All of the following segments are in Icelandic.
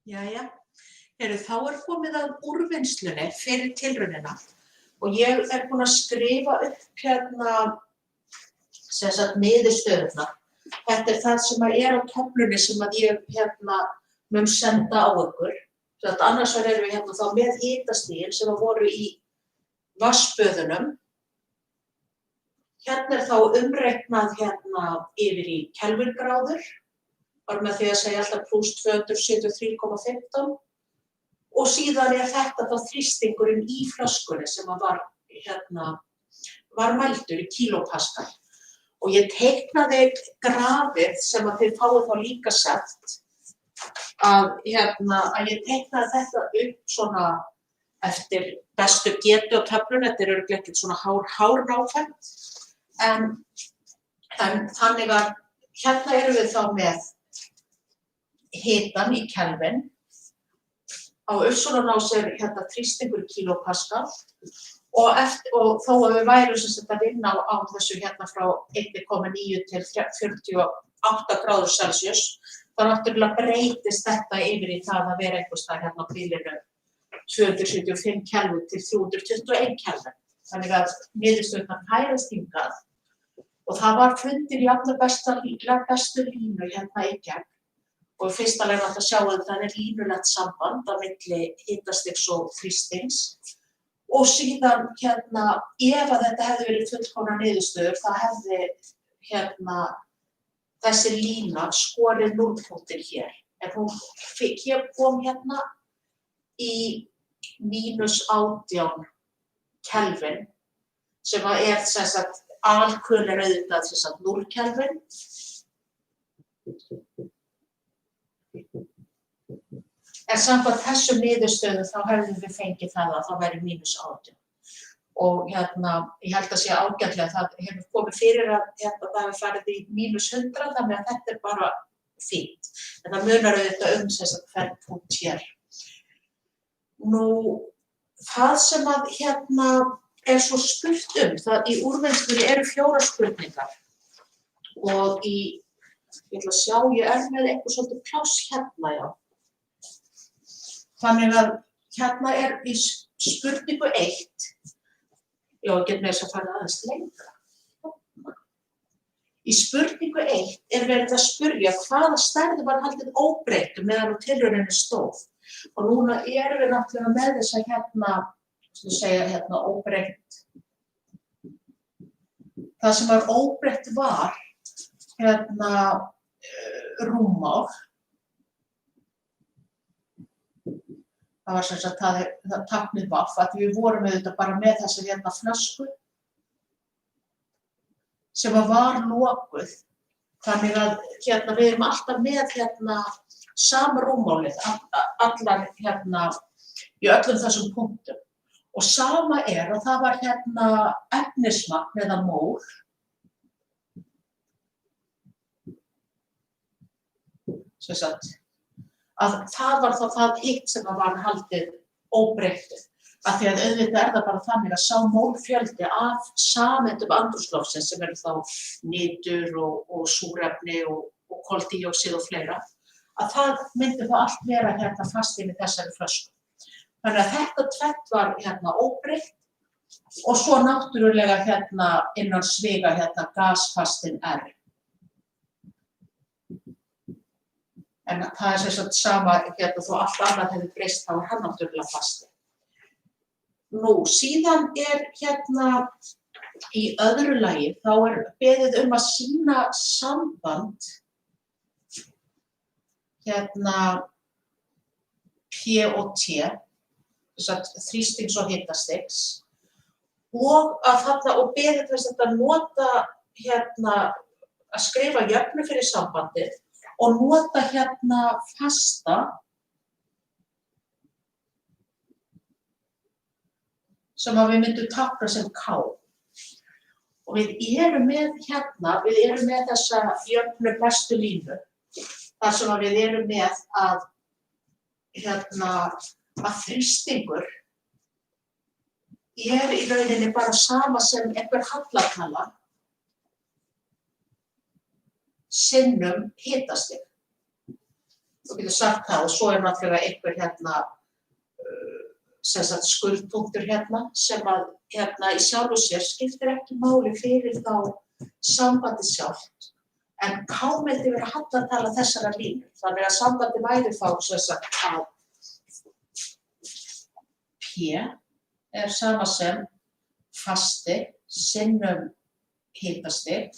Jæja, þá komið að úrvinnslunni fyrir tilraunina og ég búin að skrifa upp sem sagt niðurstöðurnar. Þetta það sem á töflunni sem að ég mun senda á ykkur. Annars erum við þá með hitastigin sem voru í vatnsböðunum. Hérna þá umreiknað yfir í kelvingráður. Var með því að segja alltaf pluss 273,15 og síðan þetta þá þrýstingurinn í flöskunni sem var mældur í kílópaskal. Og ég teiknaði grafið sem að þið fáið þá líka sett að ég teiknaði þetta upp svona eftir bestu getu á töflunni. Þetta örugglega ekkert svona hárnákvæmt en þannig að hérna erum við þá með hitann í kelvin. Á Upsilon-ás þrýstingur í kílópaskal og þó að við værum sem sagt að vinna á þessu frá 1,9 til 48 gráður Celsius, þá náttúrulega breytist þetta yfir í það að vera einhvers staðar á bilinu 275 kelvin til 321 kelvin. Þannig að niðurstöðurnar færast hingað og það var fundir í allra bestu línu í gegn. Og í fyrsta lagi að sjá að það línulegt samband á milli hitastigs og þrýstings. Og síðan ef að þetta hefði verið fullkomnar niðurstöður, þá hefði þessi lína skorið núllpunktir hér. En hér kom í -18 kelvin, sem sem sagt alkulin auðvitað sem sagt 0 kelvin. En samkvæmt þessum niðurstöðum þá hefðum við fengið það að það væri -18. Og ég held að sé ágætlega að það hefur komið fyrir að það hefur farið í -100, þannig að þetta bara fínt. En það munar auðvitað sem sagt hvern punkt hér. Nú, það sem að svo spurt það í úrvinnslunni eru 4 spurningar. Og ég ætla að sjá, ég með eitthvað svolítið pláss já. Þannig að í spurningu 1, já, ég get með þess að fara aðeins lengra. Í spurningu 1 verið að spyrja hvaða stærð var haldið óbreyttu meðan á tilrauninni stóð. Og núna erum við náttúrulega með þess að segja óbreytt. Það sem var óbreytt var rúmmál. Það var sem sagt það táknið vaff, að við vorum auðvitað bara með þessa flösku sem var lokuð. Þannig að við erum alltaf með sama rúmmálið, allar í öllum þessum punktum. Og sama að það var efnismagn eða mól. Sem sagt, að það var þá það hitt sem var haldið óbreyttu. Af því að auðvitað það bara þannig að sá mólfjöldi af sameindum andrúmsloftsins sem eru þá nitur og súrefni og koldíoxíð og fleira, að það myndi þá allt vera fast inn í þessari flösku. Þannig að þetta tvennt var óbreytt og svo náttúrulega innan sviga gasfastinn R. En það sem sagt sama þó allt annað hefði breyst, þá hann náttúrulega fasti. Nú, síðan í öðru lagi, þá beðið að sýna samband P og T, þrýstings og hitastigs, og beðið að nota að skrifa jöfnu fyrir sambandið og nota fasta sem við myndum tákna sem K. Og við erum með þessa jöfnu bestu línu, þar sem við erum með að þrýstingur í rauninni bara sama sem einhver hallatala sinnum hitastig. Þú getur sagt það og svo náttúrulega einhver hérna skuldpunktur hérna sem að hérna í sjálfu sér skiptir ekki máli fyrir þá sambandi sjálft. En K myndi vera hallatala þessara línur. Þannig að sambandi væri þá að P sama sem fasti sinnum hitastig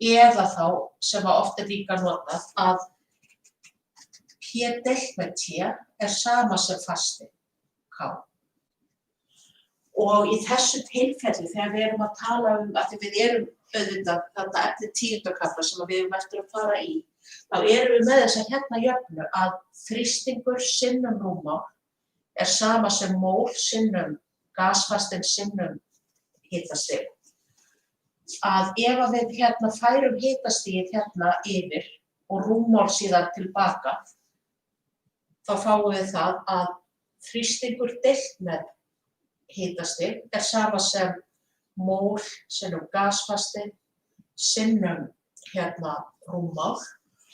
eða þá sem að oft líka notað að P deilt með T sama sem fasti K. Og í þessu tilfelli þegar við erum að tala að við erum auðvitað þarna eftir 10. kafla sem við erum eftir að fara í, þá erum við með þessa hérna jöfnu að þrýstingur sinnum rúmmál sama sem mól sinnum gasfastinn sinnum hitastig. Að ef við hérna færum hitastigið hérna yfir og rúmmál síðan tilbaka, þá fáum við það að þrýstingur deilt með hitastig sama sem mól sinnum gasfasti sinnum hérna rúmmál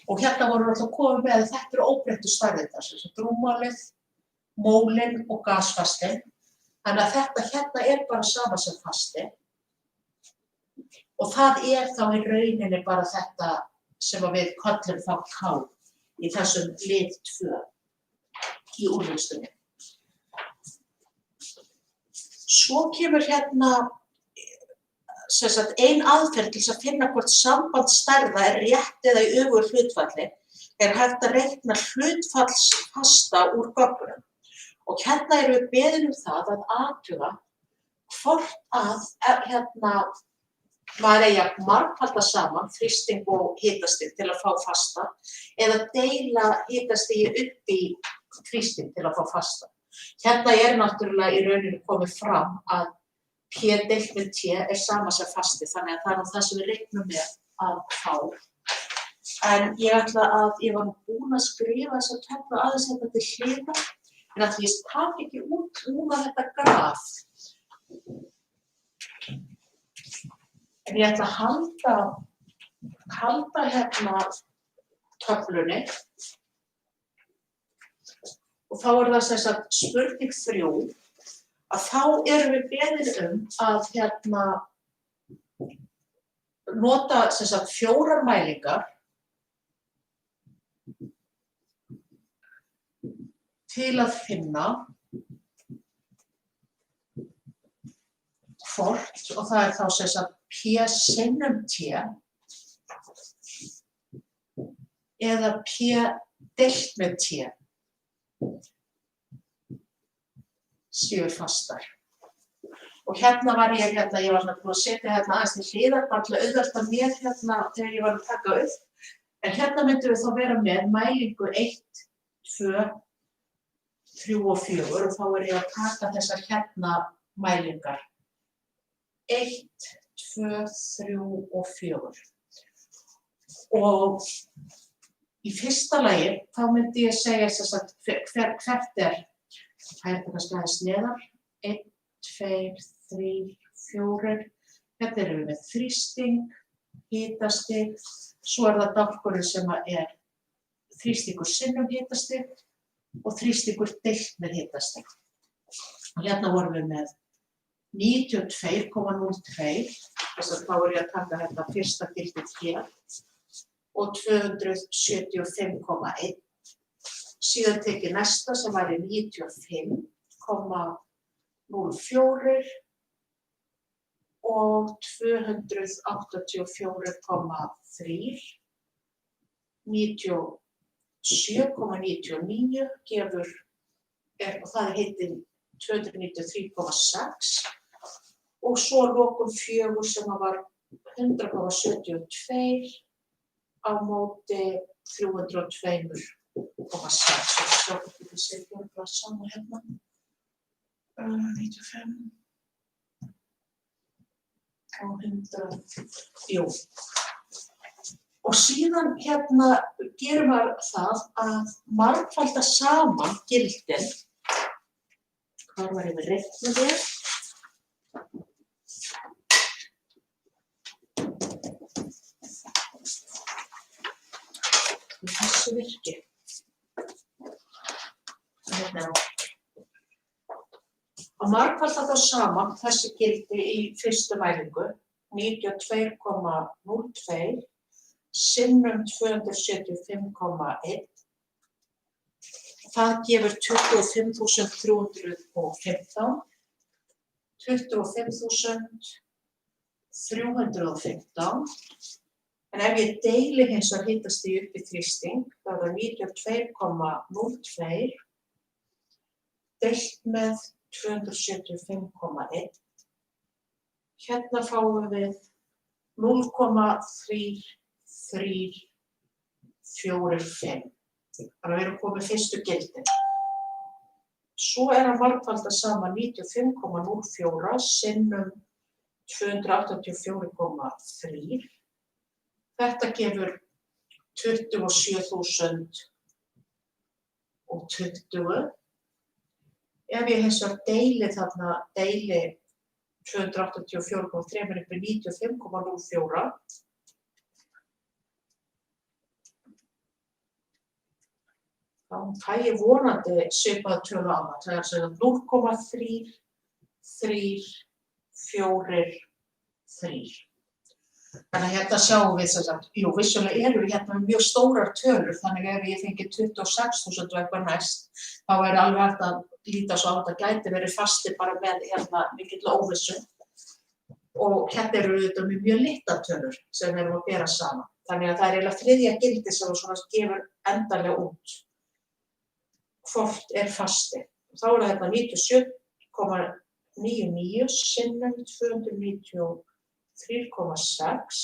og hérna voru alltaf komið með að þetta eru óbreyttu stærðirnar, sem sagt rúmmálið, mólin og gasfastinn. Þannig að þetta hérna bara sama sem fasti og það þá í rauninni bara þetta sem við köllum þá K í þessum lið 2 í úrvinnstunni. Svo kemur hérna ein aðferð til að finna hvort sambandsstærða rétt eða í öfugu hlutfalli hægt að reikna hlutfallsfasta úr gögnum. Og hérna erum við beðin það að athuga hvort að maður eigi að margfalda saman þrýsting og hitastig til að fá fasta eða deila hitastigi upp í þrýsting til að fá fasta. Hérna náttúrulega í rauninni komið fram að P deilt með T sama sem fasti, þannig að það það sem við reiknum með að fá. En ég var búin að skrifa þessa töflu aðeins þetta til hliðar, en að ég taka ekki út núna þetta graf. En ég ætla að halda hérna töflunni og þá það sem sagt spurning 3 að þá erum við beðin að nota sem sagt 4 mælingar til að finna hvort, og það þá sem sagt P sinnum T eða P deilt með T séu fastar. Og hérna var ég var búin að setja aðeins til hliðar, bara til að auðvelda mér þegar ég var að taka upp. En hérna myndum við þá vera með mælingu 1, 2, 3 og 4 og þá ég að taka þessar hérna mælingar. 1, 2, 3 og 4. Og í fyrsta lagi þá myndi ég segja hvert það kannski aðeins neðar. 1, 2, 3, 4. Hérna erum við með þrýsting, hitastig, svo það dálkurinn sem þrýstingur sinnum hitastig og þrýstingur deilt með hitastig. Og hérna vorum við með 92,02, þess að þá ég að taka hérna fyrsta gildið hér, og 275,1. Síðan tekið næsta sem væri 95,04 og 284,3. 97,99 gefur, og það heitir 293,6 og svo lokum 4 sem var 100,72 á móti 302,6 og svo getur við setja það saman hérna 95 og 100, jú. Og síðan hérna gerum við það að margfalda saman gildin. Hvar var ég með reiknum þér? þessu virki. Að margfalda þá saman þessi gildi í fyrstu mælingu, 92,02 sinnum 275,1. Það gefur 25.315, 25.315. En ef ég deili hins vegar hitastig upp í þrýsting, þá er það 92,02 deilt með 275,1. Hérna fáum við 0,3345. Þannig að við erum komið fyrstu gildin. Svo er að margfalda saman 95,04 sinnum 284,3. Þetta gefur 27.020. Ef ég hins vegar deili 284,3 upp í 95,04, þá fæ ég vonandi svipaða tölu á það. Það er sem sagt 0,3343. Þannig að hérna sjáum við sem sagt, jú, vissulega eru hérna mjög stórar tölur, þannig ef ég fengi 26.000 og eitthvað næst, þá er alveg hægt að líta svo á þetta gæti verið fastir bara með hérna mikill óvissu. Og hérna eru auðvitað mjög litlar tölur sem við erum að bera saman. Þannig að það er eiginlega þriðja gildi sem svona gefur endanlega út hvort er fasti. Þá er það hérna 97,99 sinnum 293,6.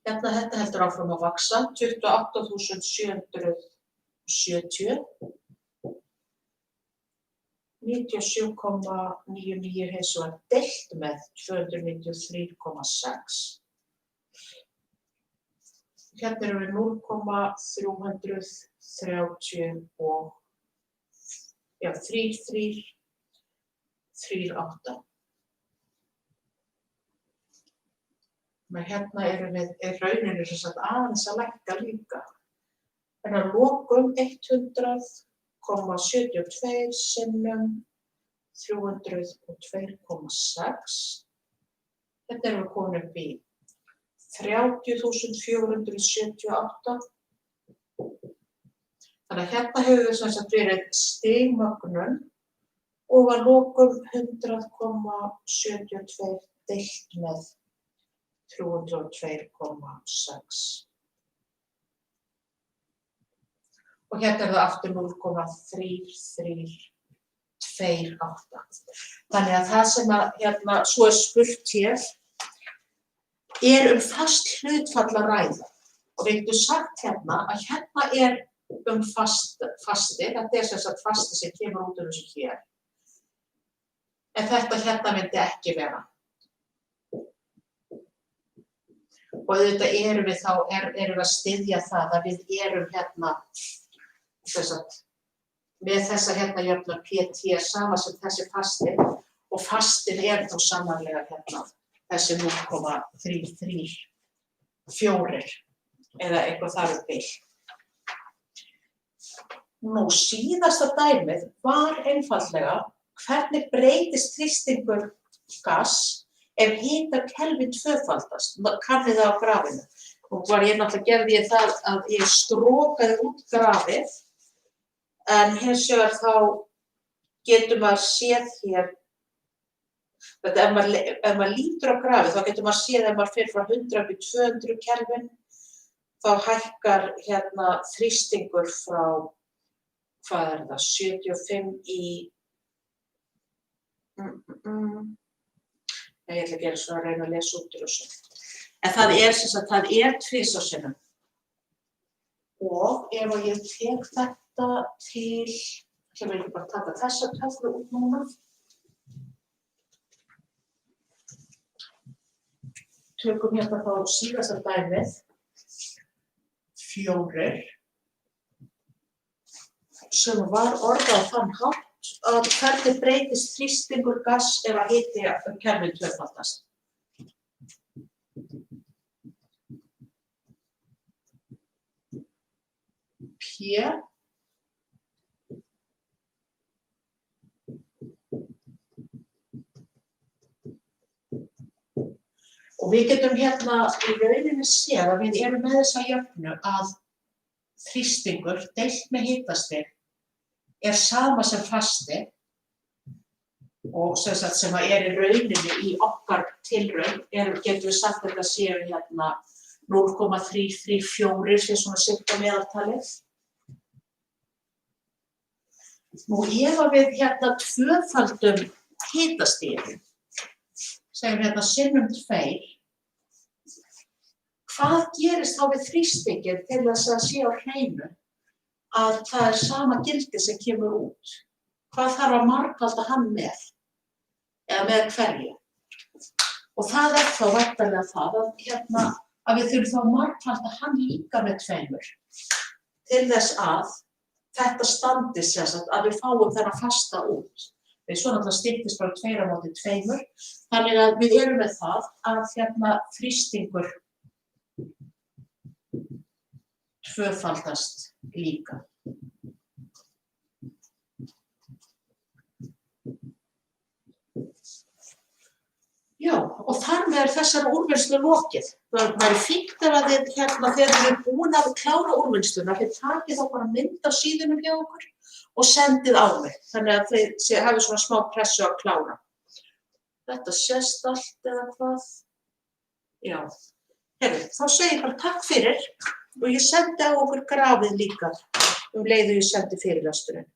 Hérna þetta heldur áfram að vaxa, 28.770. 97,99 hins vegar deilt með 293,6. Hérna erum við 0,338. Men hérna erum við rauninni sem sagt aðeins að lækka líka. En að lokum 100,72 sinnum 302,6. Þetta erum við komin upp í 30.478. Þannig að hérna hefur við sem sagt verið stigmögnun og að lokum 100,72 deilt með 302,6. Og hérna er það aftur 0,3328. Þannig að það sem að hérna svo er spurt hér er fast hlutfall að ræða. Og við getum sagt hérna að hérna er fasti, þetta er sem sagt fasti sem kemur út úr þessu hér. En þetta hérna myndi ekki vera. Og auðvitað erum við þá, erum við að styðja það að við erum hérna, með þessa hérna jöfnur PT sama sem þessi fasti og fastin er þá sannarlega hérna þessi 0,334 eða eitthvað þar bil. Nú síðasta dæmið var einfaldlega hvernig breytist þrýstingur gass ef hita Kelvin tvöfaldast, kannið það á grafinu. Nú var ég náttúrulega gerði ég það að ég strókaði út grafið, en hins vegar þá getur maður séð hér, ef maður lítur á grafið þá getur maður séð ef maður fer frá 100 upp í 200 Kelvin, þá hækkar hérna þrýstingur frá, hvað er það, 75 í, ég ætla að gera svona að reyna að lesa út úr þessu. En það er sem sagt, það er tvisvarsinnum. Og ef ég tek þetta til, ég vil bara taka þessa töflu út núna. Tökum hérna þá síðasta dæmið, 4, sem var orðað þann hátt að hvernig breytist þrýstingur gass ef að hiti Kelvin tvöfaldast. P. Og við getum hérna í rauninni séð að við erum með þessa jöfnu að þrýstingur deilt með hitastig sama sem fasti og sem sagt sem að í rauninni í okkar tilraun getum við sagt að þetta séu hérna 0,334 sé svona sirka meðaltalið. Nú ef við hérna tvöföldum hitastigið, segjum hérna sinnum 2, hvað gerist þá við þrýstinginn til þess að sé á hreinu að það sama gildi sem kemur út? Hvað þarf að margfalda hann með? Eða með hverju? Og það þá væntanlega það að við þurfum þá að margfalda hann líka með 2 til þess að þetta standi sem sagt að við fáum þennan fasta út. Svo náttúrulega styttist bara 2 á móti 2, þannig að við erum með það að þrýstingur tvöfaldast líka. Já, og þar með þessari úrvinnslu lokið. Það væri fínt ef að þið þegar þið eru búin að klára úrvinnsluna, þið takið þá bara mynd á síðunum hjá okkur og sendið á mig, þannig að þið hafið svona smá pressu að klára. Þetta sést allt eða hvað? Já. Þá segi ég bara takk fyrir og ég sendi á okkur grafið líka leið og ég sendi fyrirlesturinn.